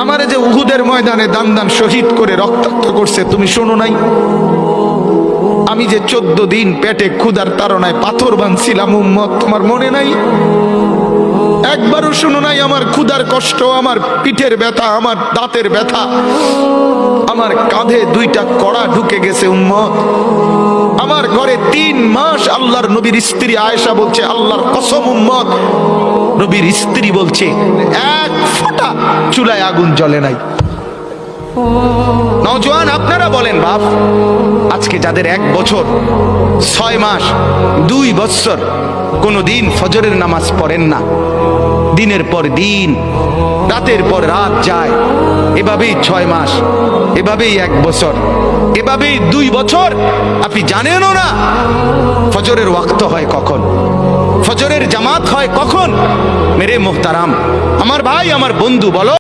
আমারে যে উহুদের ময়দানে দান দান শহীদ করে রক্তাক্ত করছে তুমি শোনো নাই? আমি যে 14 দিন পেটে ক্ষুধার তাড়নায় পাথর বাঁধছিলাম উম্মত, তোমার মনে নাই? একবারও শুনো নাই আমার ক্ষুধার কষ্ট, আমার পিঠের ব্যথা, আমার দাঁতের ব্যথা, আমার কাঁধে 2টা কড়া ঢুকে গেছে উম্মত। আমার ঘরে 3 মাস আল্লাহর নবীর স্ত্রী আয়েশা বলছে, আল্লাহর কসম উম্মত, নবীর স্ত্রী বলছে এক ফোঁটা চুলায় আগুন জ্বলে নাই। নওজোয়ান আপনারা বলেন বাপ, আজকে যাদের 1 বছর 6 মাস 2 বছর কোনদিন ফজরের নামাজ পড়েন না, দিনের পর দিন রাতের পর রাত যায়, এভাবেই 6 মাস, এভাবেই 1 বছর, এভাবেই 2 বছর, আপনি জানেনও না ফজরের ওয়াক্ত হয় কখন, ফজরের জামাত হয় কখন। মেরে মুহতারাম, আমার ভাই, আমার বন্ধু, বলো